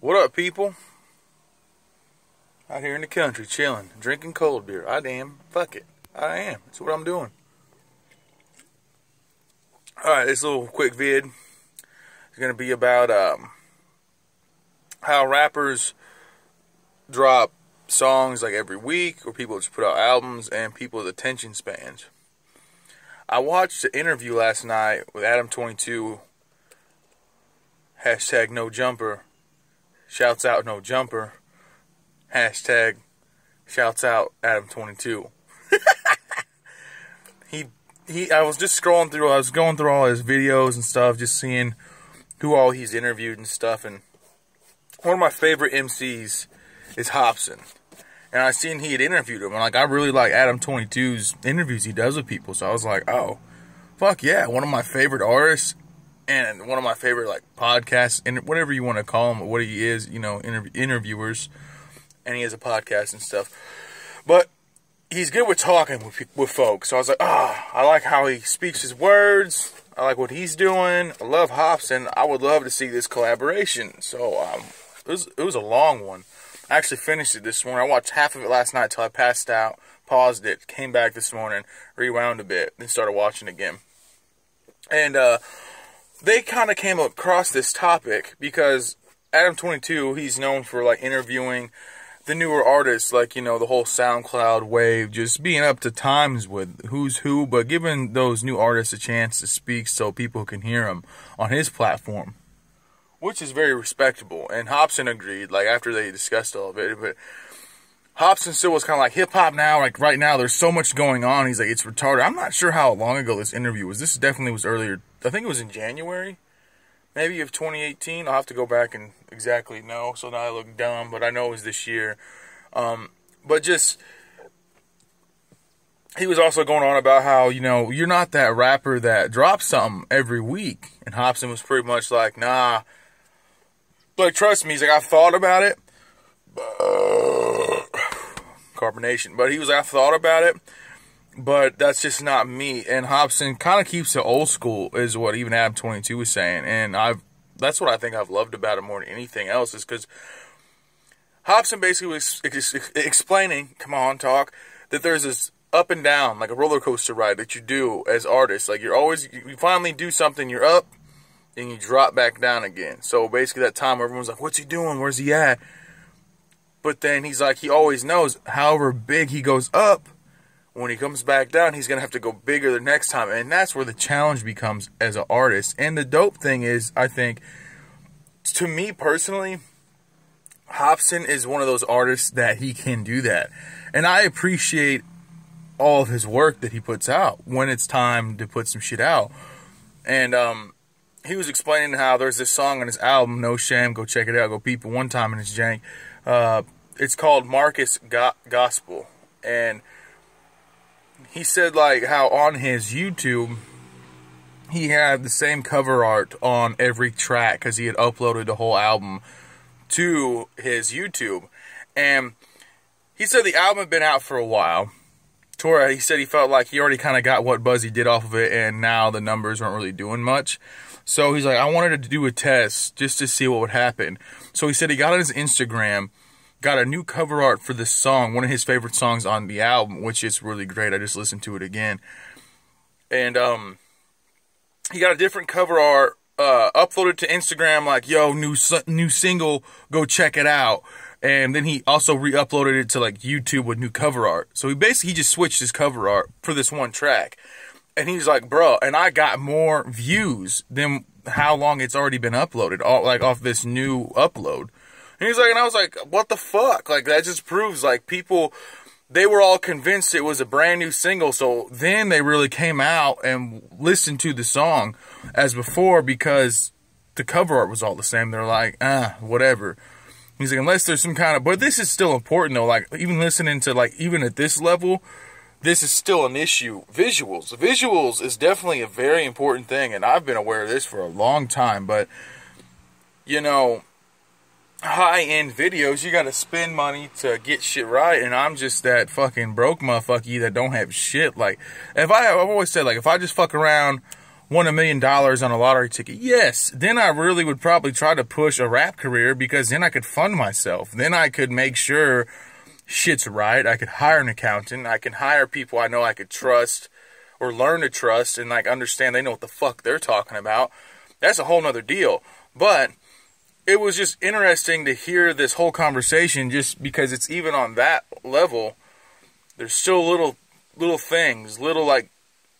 What up, people? Out here in the country, chilling, drinking cold beer. I am. Fuck it. I am. That's what I'm doing. Alright, this little quick vid is going to be about how rappers drop songs like every week, or people just put out albums, and people's attention spans. I watched an interview last night with Adam22, hashtag no jumper, shouts out no jumper, hashtag shouts out Adam22. I was just scrolling through, I was going through all his videos and stuff, just seeing who all he's interviewed and stuff, and one of my favorite MCs is Hopsin. And I seen he had interviewed him, and like, I really like Adam22's interviews he does with people, so I was like, oh, fuck yeah, one of my favorite artists, and one of my favorite, like, podcasts, and whatever you want to call him, what he is, you know, interviewers, and he has a podcast and stuff, but he's good with talking with folks, so I was like, I like how he speaks his words, I like what he's doing, I love Hopsin, I would love to see this collaboration, so, it was a long one. I actually finished it this morning. I watched half of it last night till I passed out, paused it, came back this morning, rewound a bit, then started watching again. And they kind of came across this topic because Adam22, he's known for like interviewing the newer artists, like, you know, the whole SoundCloud wave, just being up to times with who's who, but giving those new artists a chance to speak so people can hear them on his platform, which is very respectable. And Hopsin agreed, like, after they discussed all of it. But Hopsin still was kind of like, hip-hop now, like, right now, there's so much going on. He's like, it's retarded. I'm not sure how long ago this interview was. This definitely was earlier. I think it was in January, maybe, of 2018. I'll have to go back and exactly know, so now I look dumb, but I know it was this year. But just, he was also going on about how, you know, you're not that rapper that drops something every week. And Hopsin was pretty much like, nah, like, trust me, he's like, I've thought about it. Carbonation. But he was like, I've thought about it, but that's just not me. And Hopsin kind of keeps it old school, is what even Adam22 was saying. And that's what I think I've loved about it more than anything else, is because Hopsin basically was explaining, come on, talk, that there's this up and down, like a roller coaster ride that you do as artists. Like, you finally do something, you're up, and you drop back down again. So basically that time everyone's like, what's he doing? Where's he at? But then he's like, he always knows, however big he goes up, when he comes back down, he's going to have to go bigger the next time. And that's where the challenge becomes as an artist. And the dope thing is, I think, to me personally, Hopsin is one of those artists that he can do that. And I appreciate all of his work that he puts out when it's time to put some shit out. And, he was explaining how there's this song on his album, No Shame, go check it out, go peep it one time, and it's jank. It's called Marcus Gospel. And he said, like, how on his YouTube, he had the same cover art on every track, because he had uploaded the whole album to his YouTube. And he said the album had been out for a while. He said he felt like he already kind of got what buzz he did off of it, and now the numbers weren't really doing much. So he's like, I wanted to do a test just to see what would happen. So he said he got on his Instagram, got a new cover art for this song, one of his favorite songs on the album, which is really great. I just listened to it again. And he got a different cover art, uploaded to Instagram like, yo, new single, go check it out. And then he also re-uploaded it to like YouTube with new cover art. So he just switched his cover art for this one track. And he's like, bro, and I got more views than how long it's already been uploaded, like off this new upload. And he's like, and I was like, what the fuck? Like, that just proves, like, people, they were all convinced it was a brand new single. So then they really came out and listened to the song as before, because the cover art was all the same. They're like, whatever. He's like, unless there's some kind of, but this is still important though. Like, even listening to, like, even at this level, this is still an issue. Visuals is definitely a very important thing, and I've been aware of this for a long time, but, you know, high-end videos, you gotta spend money to get shit right, and I'm just that fucking broke motherfucker that don't have shit. Like, I've always said, like, if I just fuck around won $1 million on a lottery ticket. Yes, then I really would probably try to push a rap career, because then I could fund myself. Then I could make sure shit's right. I could hire an accountant. I can hire people I know I could trust or learn to trust and like understand they know what the fuck they're talking about. That's a whole nother deal. But it was just interesting to hear this whole conversation, just because it's even on that level. There's still little things, like,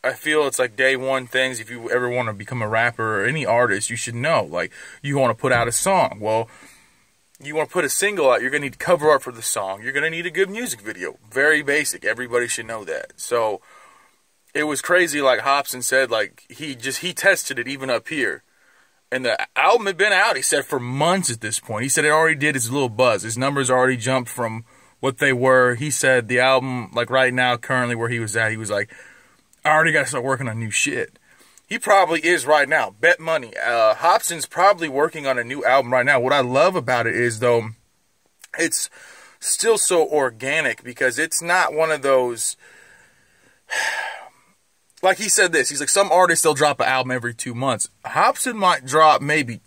I feel it's like day one things. If you ever want to become a rapper or any artist, you should know. Like, you want to put out a song. Well, you want to put a single out, you're going to need cover art for the song. You're going to need a good music video. Very basic. Everybody should know that. So, it was crazy, like Hopsin said, like, he tested it even up here. And the album had been out, he said, for months at this point. He said it already did his little buzz. His numbers already jumped from what they were. He said the album, like right now, currently where he was at, he was like, I already got to start working on new shit. He probably is right now. Bet money. Hopsin's probably working on a new album right now. What I love about it is, though, it's still so organic, because it's not one of those... Like he said this, he's like, some artists, they'll drop an album every 2 months. Hopsin might drop maybe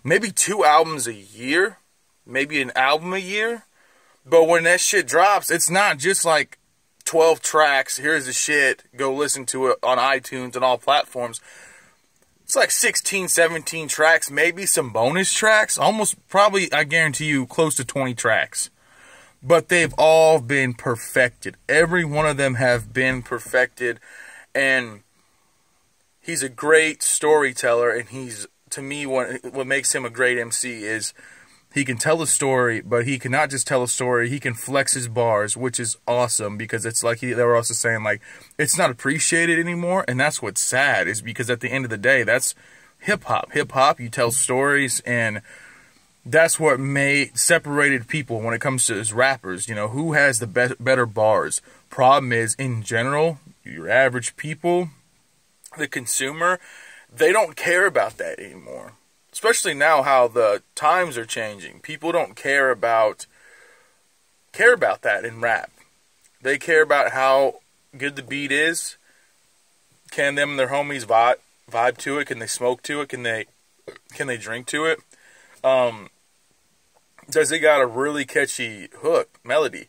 maybe 2 albums a year, maybe an album a year. But when that shit drops, it's not just like 12 tracks, here's the shit, go listen to it on iTunes and all platforms. It's like 16, 17 tracks, maybe some bonus tracks, almost probably, I guarantee you, close to 20 tracks. But they've all been perfected. Every one of them have been perfected. And he's a great storyteller. And he's, to me, what makes him a great MC is he can tell a story, but he can not just tell a story. He can flex his bars, which is awesome, because it's like they were also saying, like, it's not appreciated anymore. And that's what's sad, is because at the end of the day, that's hip-hop. Hip-hop, you tell stories, and that's what separated people when it comes to as rappers. You know, who has the better bars? Problem is, in general, your average people, the consumer, they don't care about that anymore. Especially now how the times are changing. People don't care about that in rap. They care about how good the beat is. Can them and their homies vibe to it? Can they smoke to it? Can they drink to it? Does it got a really catchy hook, melody?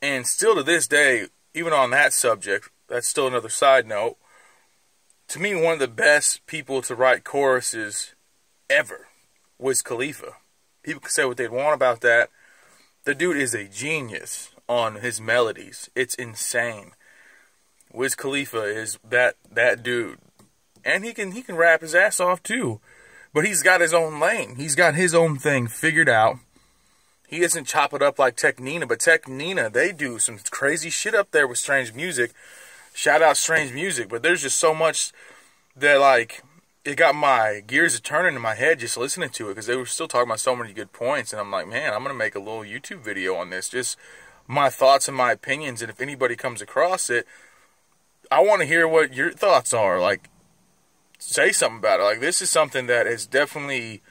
And still to this day, even on that subject, that's still another side note, to me, one of the best people to write choruses ever was Khalifa. People can say what they'd want about that. The dude is a genius on his melodies. It's insane. Wiz Khalifa is that dude. And he can rap his ass off too. But he's got his own lane. He's got his own thing figured out. He doesn't chop it up like Tech Nina. But Tech Nina, they do some crazy shit up there with Strange Music. Shout out Strange Music. But there's just so much that, like, it got my gears turning in my head just listening to it. Because they were still talking about so many good points. And I'm like, man, I'm going to make a little YouTube video on this. Just my thoughts and my opinions. And if anybody comes across it, I want to hear what your thoughts are. Like, say something about it. Like, this is something that is definitely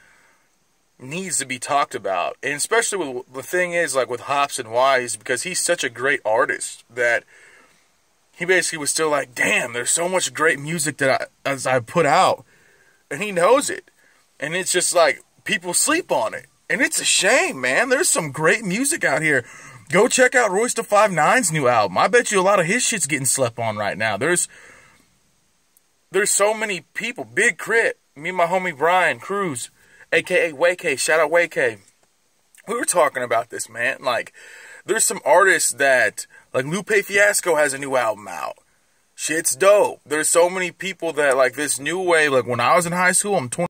needs to be talked about. And especially with the thing is, like, with Hopsin Wise, because he's such a great artist that he basically was still like, damn, there's so much great music that I put out, and he knows it. And it's just like, people sleep on it. And it's a shame, man. There's some great music out here. Go check out Royce da 5'9's new album. I bet you a lot of his shit's getting slept on right now. There's so many people. Big Crit, me and my homie Brian Cruz, a.k.a. Wayk. Shout out Wayk. We were talking about this, man. Like, there's some artists that, like, Lupe Fiasco has a new album out. Shit's dope. There's so many people that, like, this new wave, like, when I was in high school, I'm 20.